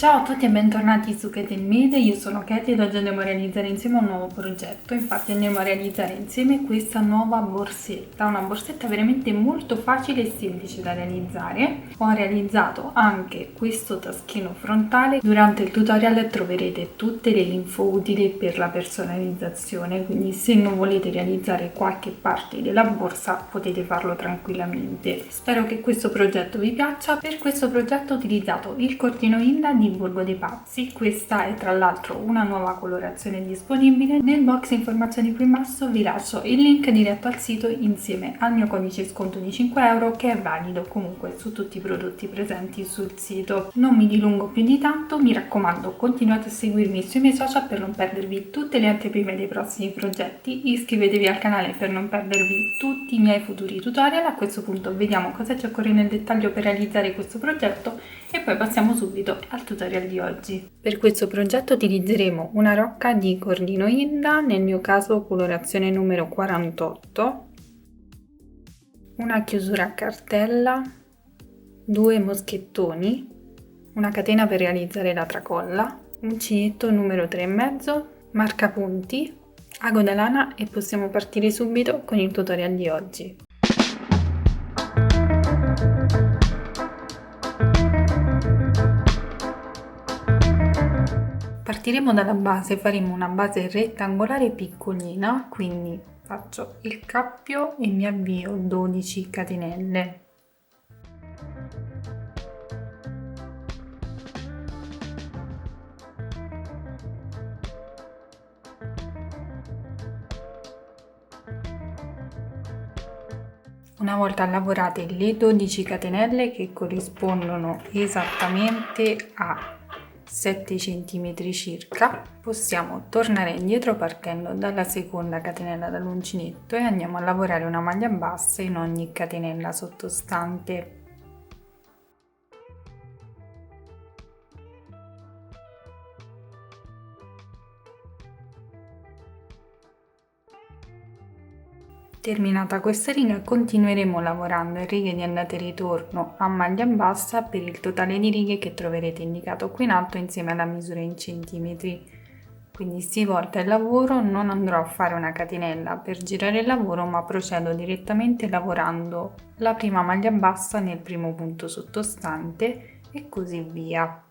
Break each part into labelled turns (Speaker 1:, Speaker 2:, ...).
Speaker 1: Ciao a tutti e bentornati su Kate Made, io sono Katie ed oggi andiamo a realizzare insieme un nuovo progetto. Infatti andiamo a realizzare insieme questa nuova borsetta, una borsetta veramente molto facile e semplice da realizzare. Ho realizzato anche questo taschino frontale. Durante il tutorial troverete tutte le info utili per la personalizzazione, quindi se non volete realizzare qualche parte della borsa potete farlo tranquillamente. Spero che questo progetto vi piaccia. Per questo progetto ho utilizzato il cordino Inda di Borgo dei Pazzi. Questa è tra l'altro una nuova colorazione disponibile. Nel box informazioni qui in basso vi lascio il link diretto al sito insieme al mio codice sconto di 5 euro che è valido comunque su tutti i prodotti presenti sul sito. Non mi dilungo più di tanto, mi raccomando continuate a seguirmi sui miei social per non perdervi tutte le anteprime dei prossimi progetti, iscrivetevi al canale per non perdervi tutti i miei futuri tutorial. A questo punto vediamo cosa ci occorre nel dettaglio per realizzare questo progetto e poi passiamo subito al tutorial di oggi. Per questo progetto utilizzeremo una rocca di cordino Inda, nel mio caso colorazione numero 48, una chiusura a cartella, due moschettoni, una catena per realizzare la tracolla, uncinetto numero 3,5, marcapunti, ago da lana e possiamo partire subito con il tutorial di oggi. Partiremo dalla base, faremo una base rettangolare piccolina, quindi faccio il cappio e mi avvio 12 catenelle. Una volta lavorate le 12 catenelle che corrispondono esattamente a 7 cm circa, possiamo tornare indietro partendo dalla seconda catenella dall'uncinetto e andiamo a lavorare una maglia bassa in ogni catenella sottostante. Terminata questa riga continueremo lavorando in righe di andata e ritorno a maglia bassa per il totale di righe che troverete indicato qui in alto insieme alla misura in centimetri. Quindi si volta il lavoro, non andrò a fare una catenella per girare il lavoro ma procedo direttamente lavorando la prima maglia bassa nel primo punto sottostante e così via.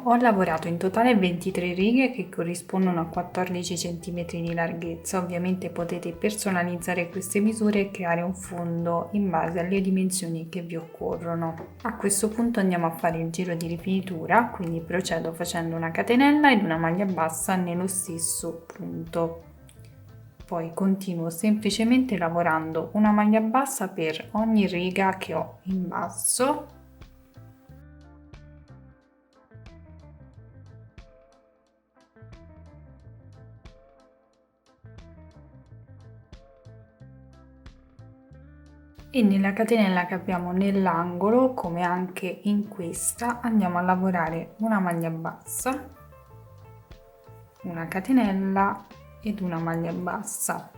Speaker 1: Ho lavorato in totale 23 righe che corrispondono a 14 cm di larghezza. Ovviamente potete personalizzare queste misure e creare un fondo in base alle dimensioni che vi occorrono. A questo punto andiamo a fare il giro di rifinitura, quindi procedo facendo una catenella ed una maglia bassa nello stesso punto. Poi continuo semplicemente lavorando una maglia bassa per ogni riga che ho in basso. E nella catenella che abbiamo nell'angolo, come anche in questa, andiamo a lavorare una maglia bassa, una catenella ed una maglia bassa.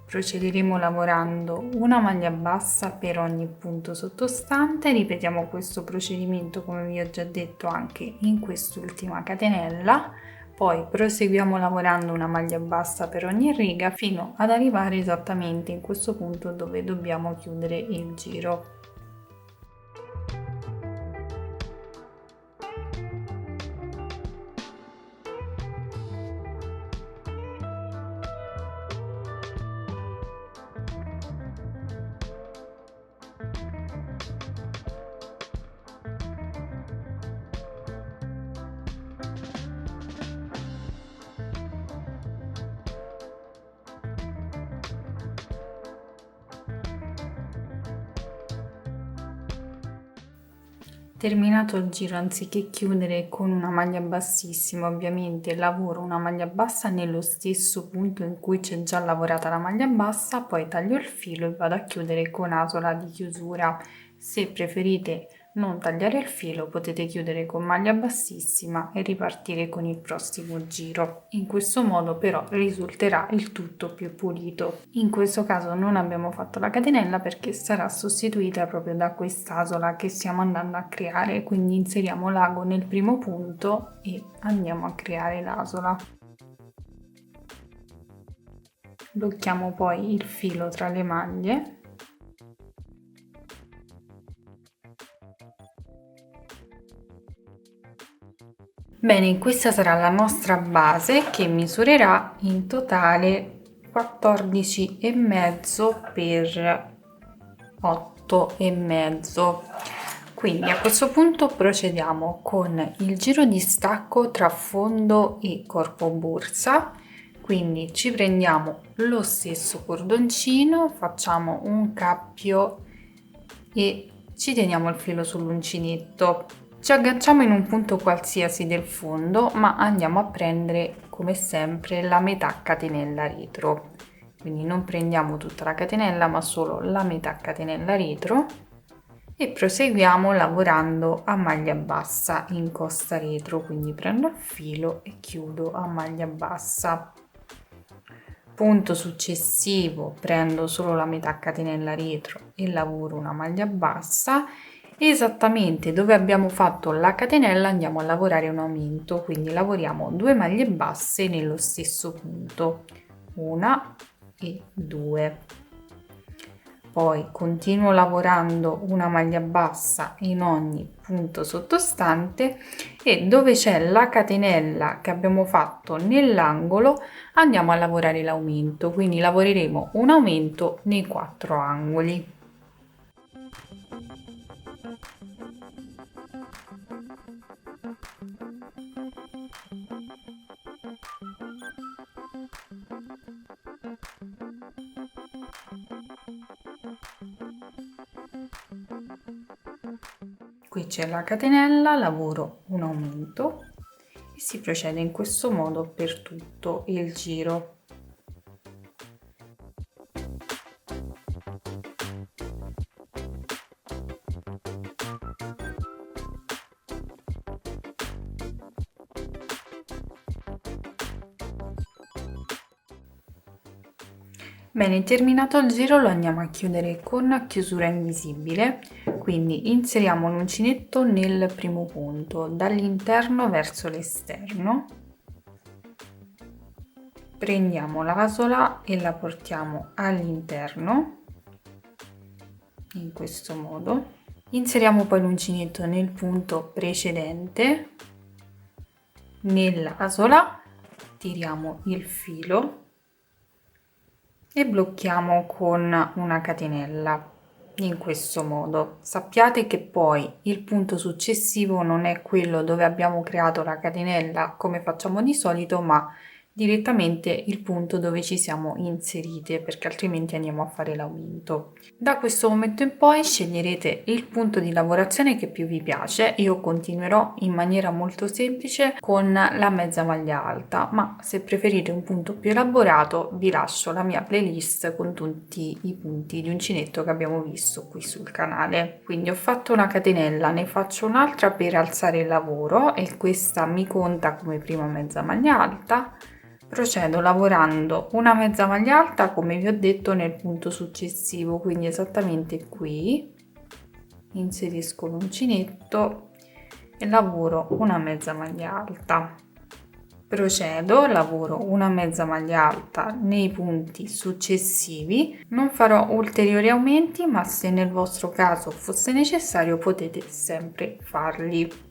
Speaker 1: Procederemo lavorando una maglia bassa per ogni punto sottostante, ripetiamo questo procedimento come vi ho già detto anche in quest'ultima catenella. Poi proseguiamo lavorando una maglia bassa per ogni riga fino ad arrivare esattamente in questo punto dove dobbiamo chiudere il giro. Terminato il giro, anziché chiudere con una maglia bassissima, ovviamente lavoro una maglia bassa nello stesso punto in cui c'è già lavorata la maglia bassa, poi taglio il filo e vado a chiudere con asola di chiusura. Se preferite non tagliare il filo, potete chiudere con maglia bassissima e ripartire con il prossimo giro. In questo modo però risulterà il tutto più pulito. In questo caso non abbiamo fatto la catenella perché sarà sostituita proprio da quest'asola che stiamo andando a creare, quindi inseriamo l'ago nel primo punto e andiamo a creare l'asola. Blocchiamo poi il filo tra le maglie. Bene, questa sarà la nostra base che misurerà in totale 14,5 per 8,5. Quindi a questo punto procediamo con il giro di stacco tra fondo e corpo borsa. Quindi ci prendiamo lo stesso cordoncino, facciamo un cappio e ci teniamo il filo sull'uncinetto. Ci agganciamo in un punto qualsiasi del fondo, ma andiamo a prendere come sempre la metà catenella retro. Quindi non prendiamo tutta la catenella, ma solo la metà catenella retro e proseguiamo lavorando a maglia bassa in costa retro. Quindi prendo il filo e chiudo a maglia bassa. Punto successivo, prendo solo la metà catenella retro e lavoro una maglia bassa. Esattamente dove abbiamo fatto la catenella andiamo a lavorare un aumento, quindi lavoriamo 2 maglie basse nello stesso punto, 1 e 2. Poi continuo lavorando una maglia bassa in ogni punto sottostante e dove c'è la catenella che abbiamo fatto nell'angolo andiamo a lavorare l'aumento, quindi lavoreremo un aumento nei 4 angoli. Qui c'è la catenella, lavoro un aumento e si procede in questo modo per tutto il giro. Bene, terminato il giro lo andiamo a chiudere con chiusura invisibile, quindi inseriamo l'uncinetto nel primo punto, dall'interno verso l'esterno, prendiamo l'asola e la portiamo all'interno, in questo modo, inseriamo poi l'uncinetto nel punto precedente, nell'asola tiriamo il filo e blocchiamo con una catenella in questo modo. Sappiate che poi il punto successivo non è quello dove abbiamo creato la catenella come facciamo di solito, ma direttamente il punto dove ci siamo inserite, perché altrimenti andiamo a fare l'aumento. Da questo momento in poi sceglierete il punto di lavorazione che più vi piace. Io continuerò in maniera molto semplice con la mezza maglia alta, ma se preferite un punto più elaborato vi lascio la mia playlist con tutti i punti di uncinetto che abbiamo visto qui sul canale. Quindi ho fatto una catenella, ne faccio un'altra per alzare il lavoro e questa mi conta come prima mezza maglia alta. Procedo lavorando una mezza maglia alta come vi ho detto nel punto successivo, quindi esattamente qui inserisco l'uncinetto e lavoro una mezza maglia alta. Procedo, lavoro una mezza maglia alta nei punti successivi. Non farò ulteriori aumenti, ma se nel vostro caso fosse necessario potete sempre farli.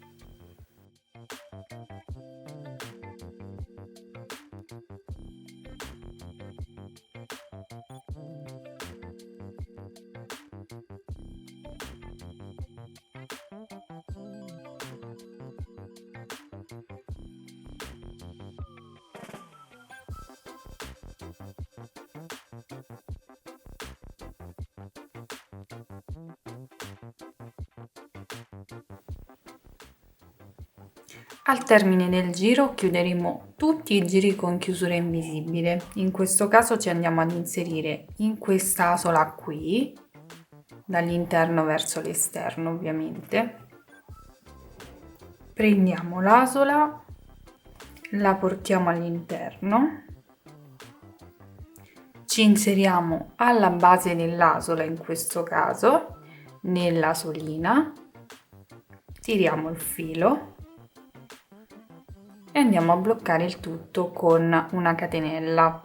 Speaker 1: Al termine del giro chiuderemo tutti i giri con chiusura invisibile. In questo caso ci andiamo ad inserire in questa asola qui, dall'interno verso l'esterno ovviamente. Prendiamo l'asola, la portiamo all'interno, ci inseriamo alla base dell'asola, in questo caso nella solina, tiriamo il filo e andiamo a bloccare il tutto con una catenella.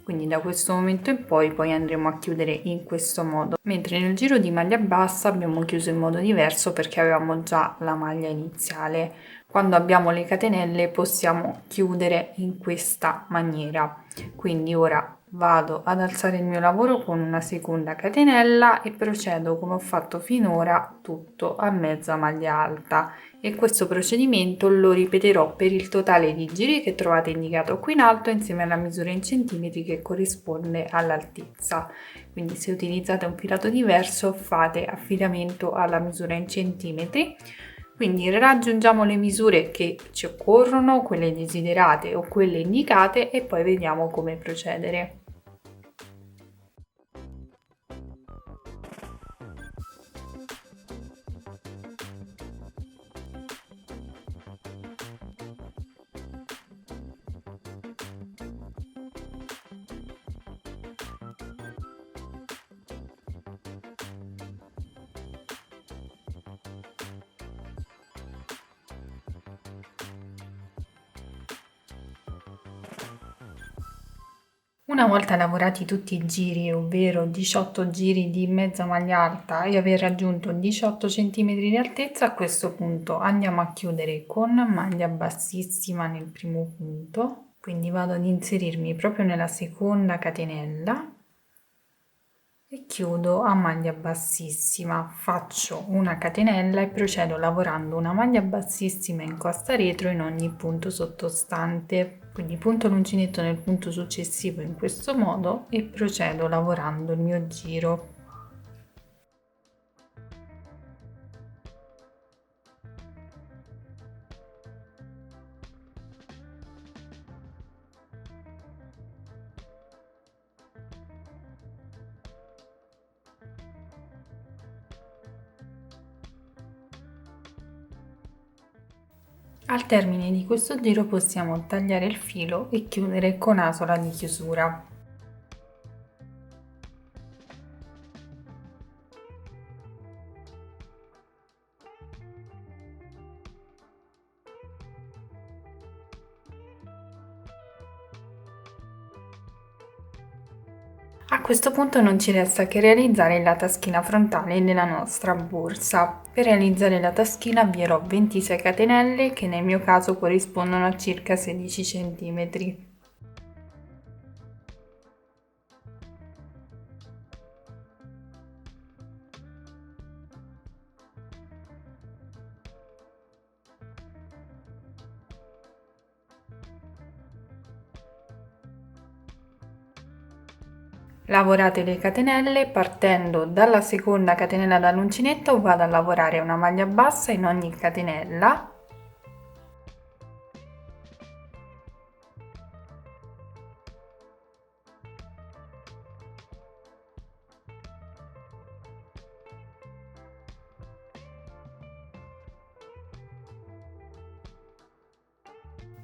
Speaker 1: Quindi da questo momento in poi andremo a chiudere in questo modo, mentre nel giro di maglia bassa abbiamo chiuso in modo diverso perché avevamo già la maglia iniziale. Quando abbiamo le catenelle possiamo chiudere in questa maniera. Quindi ora vado ad alzare il mio lavoro con una seconda catenella e procedo come ho fatto finora tutto a mezza maglia alta, e questo procedimento lo ripeterò per il totale di giri che trovate indicato qui in alto insieme alla misura in centimetri che corrisponde all'altezza. Quindi se utilizzate un filato diverso fate affidamento alla misura in centimetri. Quindi raggiungiamo le misure che ci occorrono, quelle desiderate o quelle indicate, e poi vediamo come procedere. Una volta lavorati tutti i giri, ovvero 18 giri di mezza maglia alta, e aver raggiunto 18 cm di altezza, a questo punto andiamo a chiudere con maglia bassissima nel primo punto. Quindi vado ad inserirmi proprio nella seconda catenella e chiudo a maglia bassissima. Faccio una catenella e procedo lavorando una maglia bassissima in costa retro in ogni punto sottostante. Quindi punto l'uncinetto nel punto successivo in questo modo e procedo lavorando il mio giro. Al termine di questo giro possiamo tagliare il filo e chiudere con asola di chiusura. A questo punto non ci resta che realizzare la taschina frontale della nostra borsa. Per realizzare la taschina avvierò 26 catenelle che nel mio caso corrispondono a circa 16 cm. Lavorate le catenelle partendo dalla seconda catenella dall'uncinetto, vado a lavorare una maglia bassa in ogni catenella.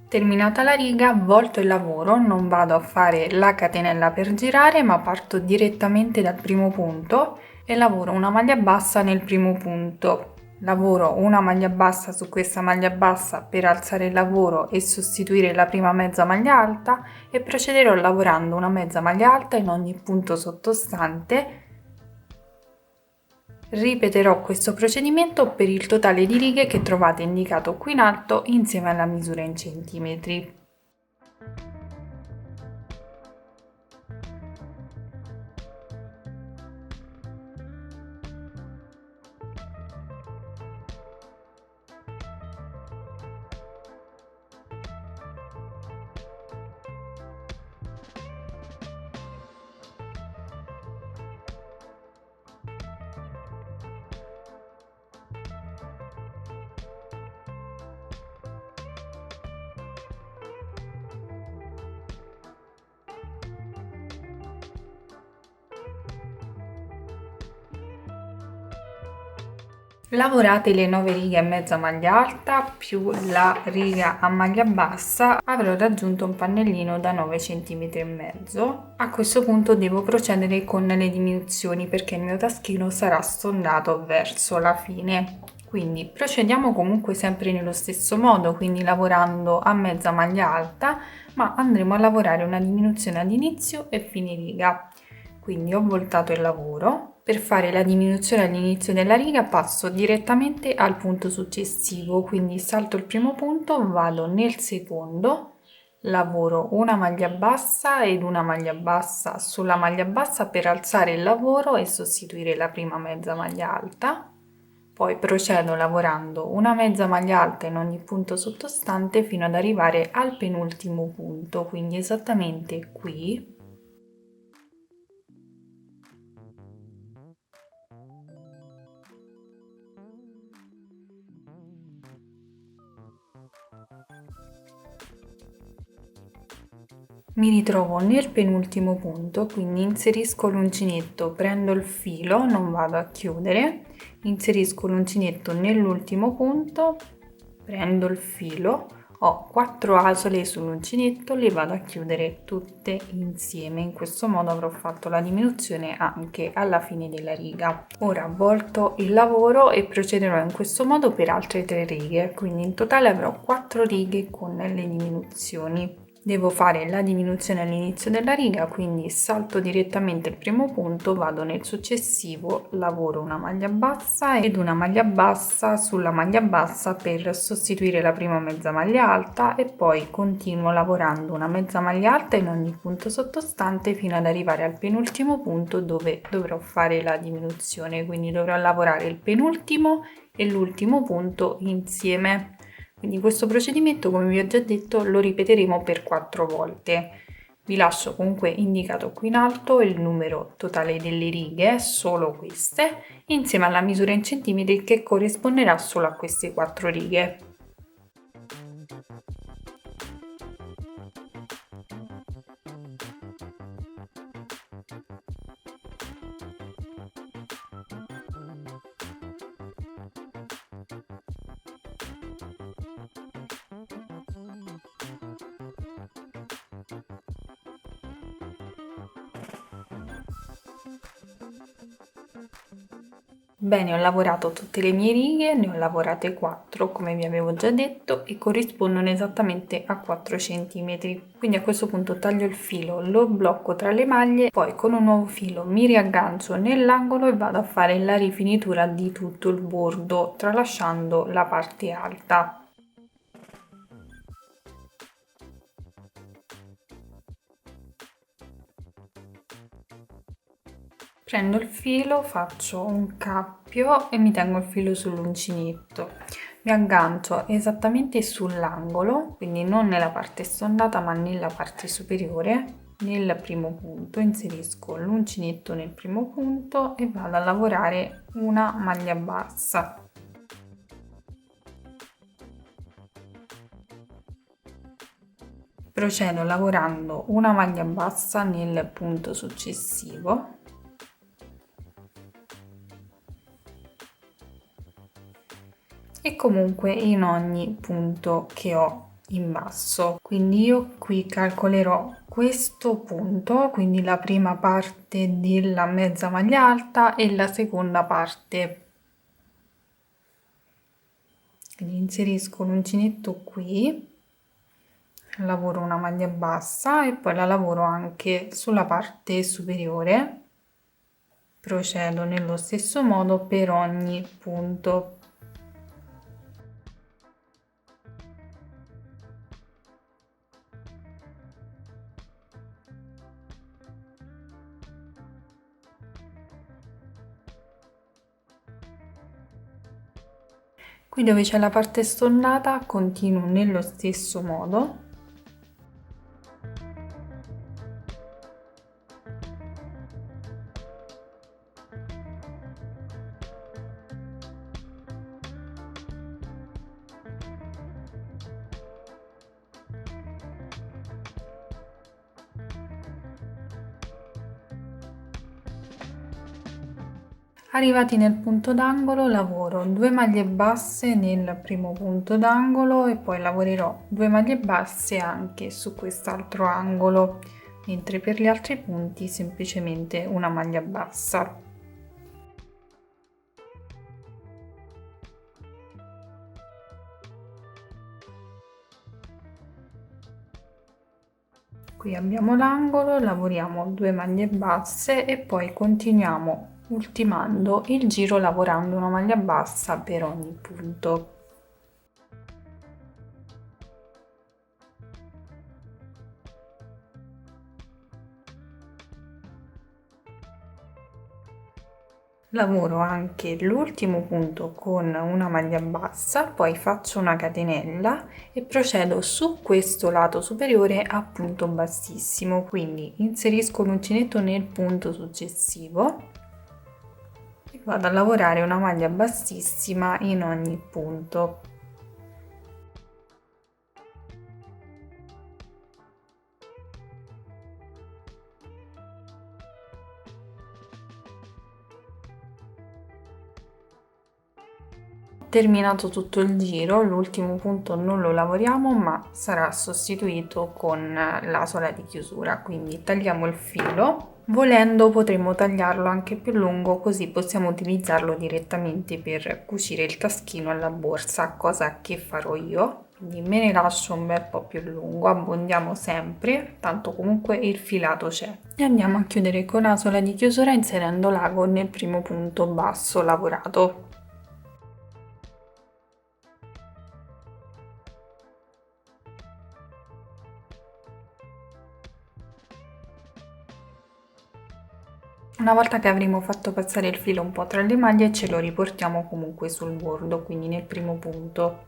Speaker 1: Terminata la riga, volto il lavoro, non vado a fare la catenella per girare, ma parto direttamente dal primo punto e lavoro una maglia bassa nel primo punto. Lavoro una maglia bassa su questa maglia bassa per alzare il lavoro e sostituire la prima mezza maglia alta, e procederò lavorando una mezza maglia alta in ogni punto sottostante. Ripeterò questo procedimento per il totale di righe che trovate indicato qui in alto insieme alla misura in centimetri. Lavorate le 9 righe a mezza maglia alta più la riga a maglia bassa, avrò raggiunto un pannellino da 9 cm e mezzo. A questo punto devo procedere con le diminuzioni perché il mio taschino sarà stondato verso la fine. Quindi procediamo comunque sempre nello stesso modo, quindi lavorando a mezza maglia alta, ma andremo a lavorare una diminuzione ad inizio e fine riga. Quindi ho voltato il lavoro. Per fare la diminuzione all'inizio della riga passo direttamente al punto successivo, quindi salto il primo punto, vado nel secondo, lavoro una maglia bassa ed una maglia bassa sulla maglia bassa per alzare il lavoro e sostituire la prima mezza maglia alta. Poi procedo lavorando una mezza maglia alta in ogni punto sottostante fino ad arrivare al penultimo punto, quindi esattamente qui. Mi ritrovo nel penultimo punto, quindi inserisco l'uncinetto, prendo il filo, non vado a chiudere, inserisco l'uncinetto nell'ultimo punto, prendo il filo, ho 4 asole sull'uncinetto, le vado a chiudere tutte insieme. In questo modo avrò fatto la diminuzione anche alla fine della riga. Ora volto il lavoro e procederò in questo modo per altre 3 righe, quindi in totale avrò 4 righe con le diminuzioni. Devo fare la diminuzione all'inizio della riga, quindi salto direttamente il primo punto, vado nel successivo, lavoro una maglia bassa ed una maglia bassa sulla maglia bassa per sostituire la prima mezza maglia alta e poi continuo lavorando una mezza maglia alta in ogni punto sottostante fino ad arrivare al penultimo punto dove dovrò fare la diminuzione, quindi dovrò lavorare il penultimo e l'ultimo punto insieme. Quindi questo procedimento, come vi ho già detto, lo ripeteremo per 4 volte. Vi lascio comunque indicato qui in alto il numero totale delle righe, solo queste, insieme alla misura in centimetri che corrisponderà solo a queste 4 righe. Bene, ho lavorato tutte le mie righe, ne ho lavorate 4 come vi avevo già detto e corrispondono esattamente a 4 cm. Quindi a questo punto taglio il filo, lo blocco tra le maglie, poi con un nuovo filo mi riaggancio nell'angolo e vado a fare la rifinitura di tutto il bordo, tralasciando la parte alta. Prendo il filo, faccio un cappio e mi tengo il filo sull'uncinetto. Mi aggancio esattamente sull'angolo, quindi non nella parte stondata ma nella parte superiore. Nel primo punto inserisco l'uncinetto nel primo punto e vado a lavorare una maglia bassa. Procedo lavorando una maglia bassa nel punto successivo. E comunque in ogni punto che ho in basso. Quindi io qui calcolerò questo punto, quindi la prima parte della mezza maglia alta e la seconda parte. Quindi inserisco l'uncinetto qui, lavoro una maglia bassa e poi la lavoro anche sulla parte superiore. Procedo nello stesso modo per ogni punto. Qui dove c'è la parte stonnata continuo nello stesso modo. Arrivati nel punto d'angolo lavoro 2 maglie basse nel primo punto d'angolo e poi lavorerò 2 maglie basse anche su quest'altro angolo, mentre per gli altri punti semplicemente una maglia bassa. Qui abbiamo l'angolo, lavoriamo 2 maglie basse e poi continuiamo ultimando il giro lavorando una maglia bassa per ogni punto. Lavoro anche l'ultimo punto con una maglia bassa, poi faccio una catenella e procedo su questo lato superiore a punto bassissimo, quindi inserisco l'uncinetto nel punto successivo e vado a lavorare una maglia bassissima in ogni punto. Terminato tutto il giro, l'ultimo punto non lo lavoriamo ma sarà sostituito con l'asola di chiusura, quindi tagliamo il filo. Volendo potremmo tagliarlo anche più lungo, così possiamo utilizzarlo direttamente per cucire il taschino alla borsa, cosa che farò io. Quindi me ne lascio un bel po' più lungo, abbondiamo sempre, tanto comunque il filato c'è. E andiamo a chiudere con l'asola di chiusura inserendo l'ago nel primo punto basso lavorato. Una volta che avremo fatto passare il filo un po' tra le maglie ce lo riportiamo comunque sul bordo, quindi nel primo punto.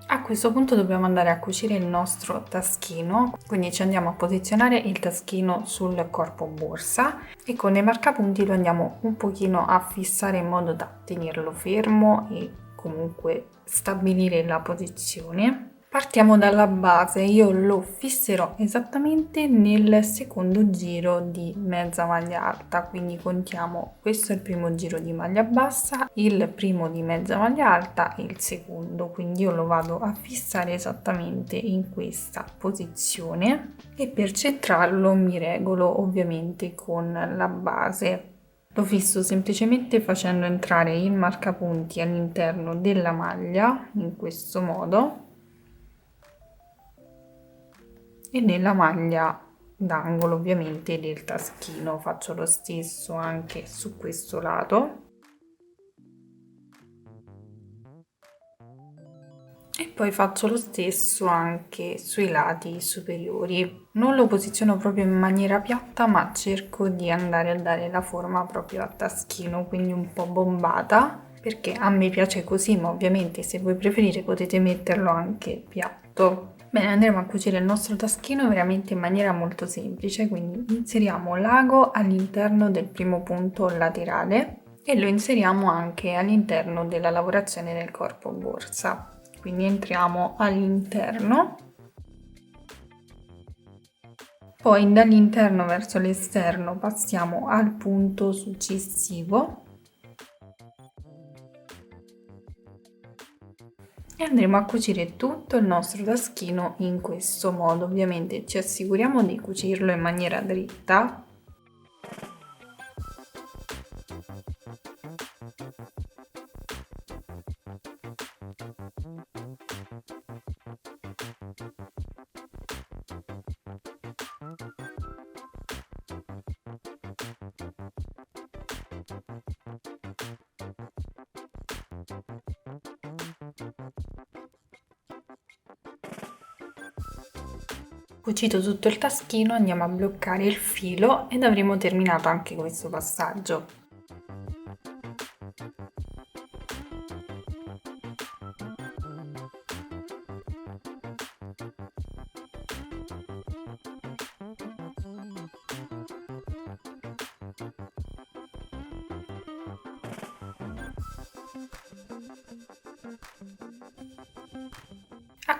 Speaker 1: A questo punto dobbiamo andare a cucire il nostro taschino, quindi ci andiamo a posizionare il taschino sul corpo borsa e con dei marcapunti lo andiamo un pochino a fissare in modo da tenerlo fermo e comunque stabilire la posizione. Partiamo dalla base, io lo fisserò esattamente nel secondo giro di mezza maglia alta, quindi contiamo questo è il primo giro di maglia bassa, il primo di mezza maglia alta e il secondo, quindi io lo vado a fissare esattamente in questa posizione e per centrarlo mi regolo ovviamente con la base. Lo fisso semplicemente facendo entrare il marcapunti all'interno della maglia in questo modo e nella maglia d'angolo ovviamente del taschino faccio lo stesso anche su questo lato e poi faccio lo stesso anche sui lati superiori. Non lo posiziono proprio in maniera piatta ma cerco di andare a dare la forma proprio a taschino, quindi un po' bombata, perché a me piace così, ma ovviamente se voi preferite potete metterlo anche piatto. Bene, andremo a cucire il nostro taschino veramente in maniera molto semplice, quindi inseriamo l'ago all'interno del primo punto laterale e lo inseriamo anche all'interno della lavorazione del corpo borsa. Quindi entriamo all'interno, poi dall'interno verso l'esterno passiamo al punto successivo e andremo a cucire tutto il nostro taschino in questo modo. Ovviamente ci assicuriamo di cucirlo in maniera dritta. Cucito tutto il taschino andiamo a bloccare il filo ed avremo terminato anche questo passaggio.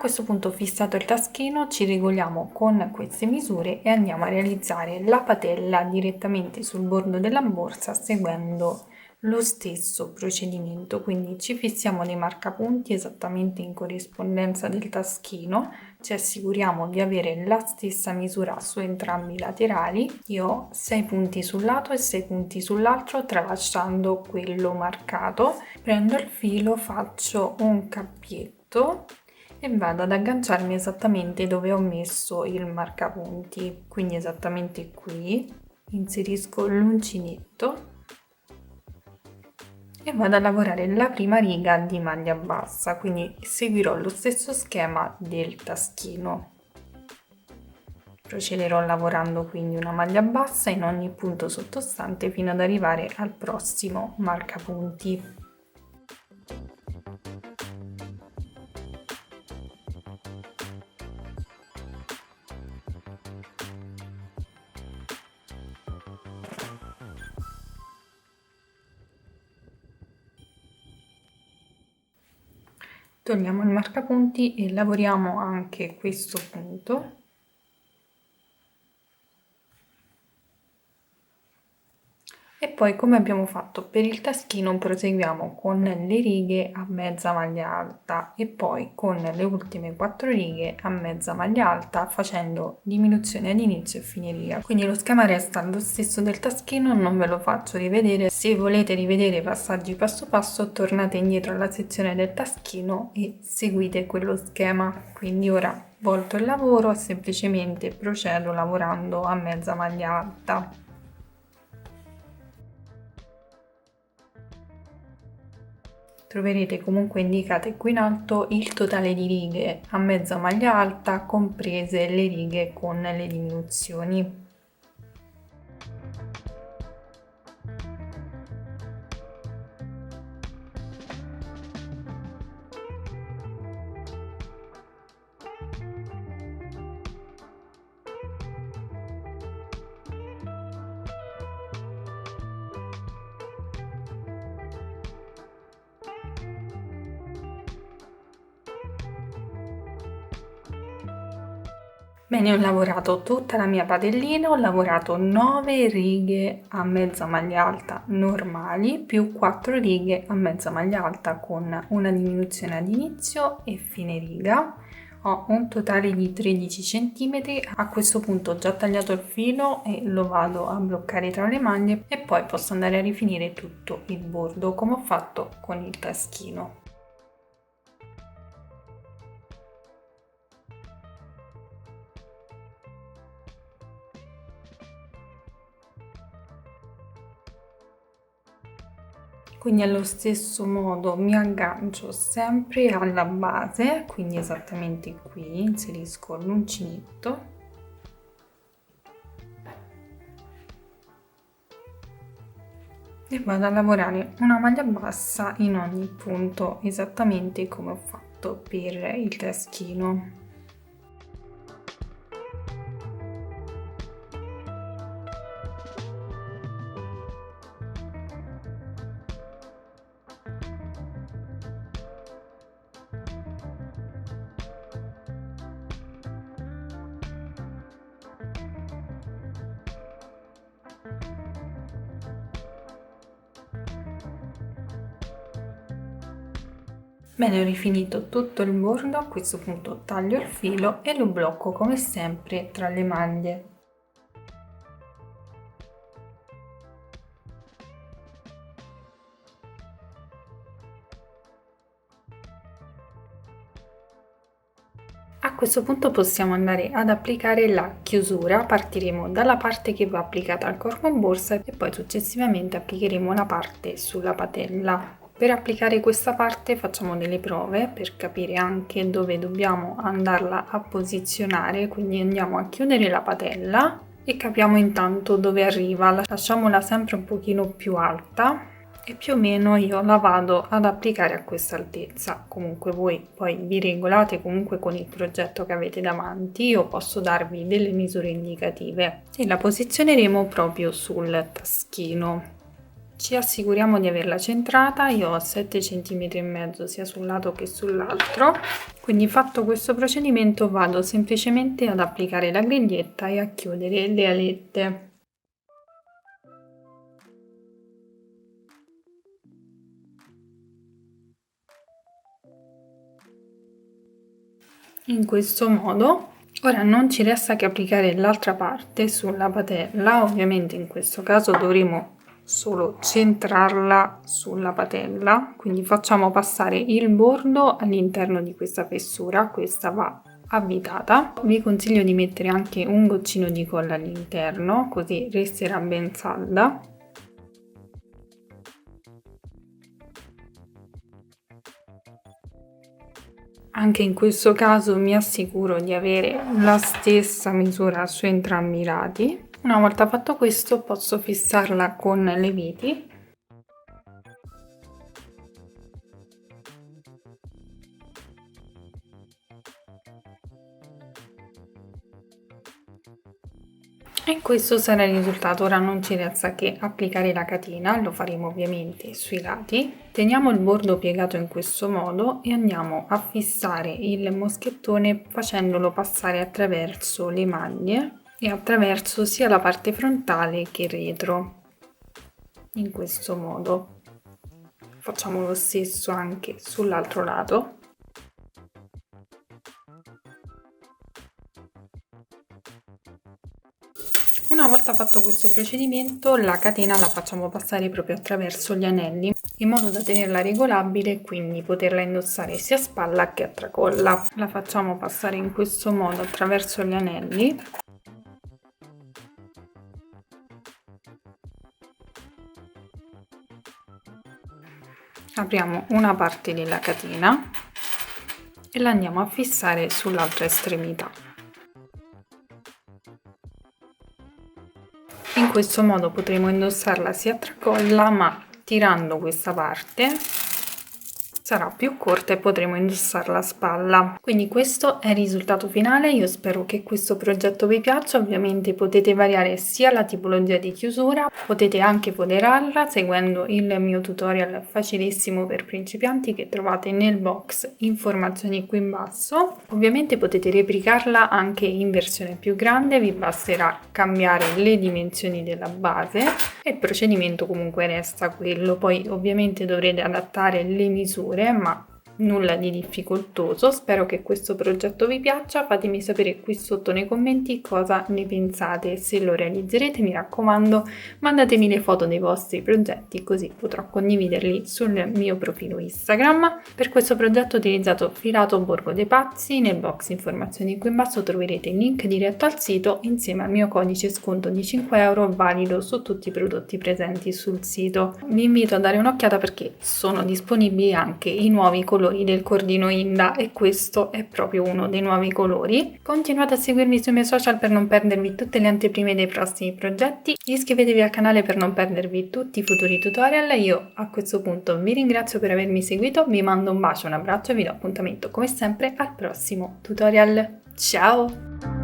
Speaker 1: questo punto, fissato il taschino, ci regoliamo con queste misure e andiamo a realizzare la patella direttamente sul bordo della borsa seguendo lo stesso procedimento. Quindi ci fissiamo dei marcapunti esattamente in corrispondenza del taschino, ci assicuriamo di avere la stessa misura su entrambi i laterali. Io ho 6 punti sul lato e 6 punti sull'altro, tralasciando quello marcato. Prendo il filo, faccio un cappietto e vado ad agganciarmi esattamente dove ho messo il marcapunti, quindi esattamente qui. Inserisco l'uncinetto e vado a lavorare la prima riga di maglia bassa, quindi seguirò lo stesso schema del taschino. Procederò lavorando quindi una maglia bassa in ogni punto sottostante fino ad arrivare al prossimo marcapunti. Togliamo il marcapunti e lavoriamo anche questo punto. E poi, come abbiamo fatto per il taschino, proseguiamo con le righe a mezza maglia alta e poi con le ultime 4 righe a mezza maglia alta, facendo diminuzione ad inizio e fine riga. Quindi lo schema resta lo stesso del taschino, non ve lo faccio rivedere. Se volete rivedere i passaggi passo passo, tornate indietro alla sezione del taschino e seguite quello schema. Quindi ora, volto il lavoro, semplicemente procedo lavorando a mezza maglia alta. Troverete comunque indicate qui in alto il totale di righe a mezza maglia alta, comprese le righe con le diminuzioni. Bene, ho lavorato tutta la mia padellina, ho lavorato 9 righe a mezza maglia alta normali più 4 righe a mezza maglia alta con una diminuzione ad inizio e fine riga. Ho un totale di 13 cm. A questo punto ho già tagliato il filo e lo vado a bloccare tra le maglie e poi posso andare a rifinire tutto il bordo come ho fatto con il taschino. Quindi allo stesso modo mi aggancio sempre alla base, quindi esattamente qui inserisco l'uncinetto e vado a lavorare una maglia bassa in ogni punto, esattamente come ho fatto per il taschino. Bene, ho rifinito tutto il bordo, a questo punto taglio il filo e lo blocco come sempre tra le maglie. A questo punto possiamo andare ad applicare la chiusura. Partiremo dalla parte che va applicata al corpo borsa e poi successivamente applicheremo la parte sulla patella. Per applicare questa parte facciamo delle prove per capire anche dove dobbiamo andarla a posizionare, quindi andiamo a chiudere la patella e capiamo intanto dove arriva, lasciamola sempre un pochino più alta e più o meno io la vado ad applicare a questa altezza. Comunque voi poi vi regolate comunque con il progetto che avete davanti, io posso darvi delle misure indicative e la posizioneremo proprio sul taschino. Ci assicuriamo di averla centrata. Io ho 7 cm e mezzo sia sul lato che sull'altro, quindi fatto questo procedimento vado semplicemente ad applicare la griglietta e a chiudere le alette. In questo modo. Ora non ci resta che applicare l'altra parte sulla patella. Ovviamente in questo caso dovremo solo centrarla sulla patella, quindi facciamo passare il bordo all'interno di questa fessura. Questa va avvitata. Vi consiglio di mettere anche un goccino di colla all'interno, così resterà ben salda. Anche in questo caso mi assicuro di avere la stessa misura su entrambi i lati. Una volta fatto questo posso fissarla con le viti. E questo sarà il risultato. Ora non ci resta che applicare la catena, lo faremo ovviamente sui lati. Teniamo il bordo piegato in questo modo e andiamo a fissare il moschettone facendolo passare attraverso le maglie e attraverso sia la parte frontale che retro. In questo modo facciamo lo stesso anche sull'altro lato. Una volta fatto questo procedimento, la catena la facciamo passare proprio attraverso gli anelli in modo da tenerla regolabile e quindi poterla indossare sia a spalla che a tracolla. La facciamo passare in questo modo attraverso gli anelli. Apriamo una parte della catena e la andiamo a fissare sull'altra estremità. In questo modo potremo indossarla sia a tracolla, ma tirando questa parte sarà più corta e potremo indossarla a spalla. Quindi questo è il risultato finale. Io spero che questo progetto vi piaccia. Ovviamente potete variare sia la tipologia di chiusura, potete anche foderarla seguendo il mio tutorial facilissimo per principianti che trovate nel box informazioni qui in basso. Ovviamente potete replicarla anche in versione più grande, vi basterà cambiare le dimensioni della base e il procedimento comunque resta quello. Poi ovviamente dovrete adattare le misure, ma nulla di difficoltoso. Spero che questo progetto vi piaccia, fatemi sapere qui sotto nei commenti cosa ne pensate. Se lo realizzerete, mi raccomando, mandatemi le foto dei vostri progetti così potrò condividerli sul mio profilo Instagram. Per questo progetto ho utilizzato filato Borgo dei Pazzi. Nel box informazioni qui in basso troverete il link diretto al sito insieme al mio codice sconto di 5 euro valido su tutti i prodotti presenti sul sito. Vi invito a dare un'occhiata perché sono disponibili anche i nuovi colori del cordino Inda e questo è proprio uno dei nuovi colori. Continuate a seguirmi sui miei social per non perdervi tutte le anteprime dei prossimi progetti. Iscrivetevi al canale per non perdervi tutti i futuri tutorial. Io a questo punto vi ringrazio per avermi seguito, vi mando un bacio, un abbraccio e vi do appuntamento come sempre al prossimo tutorial. Ciao!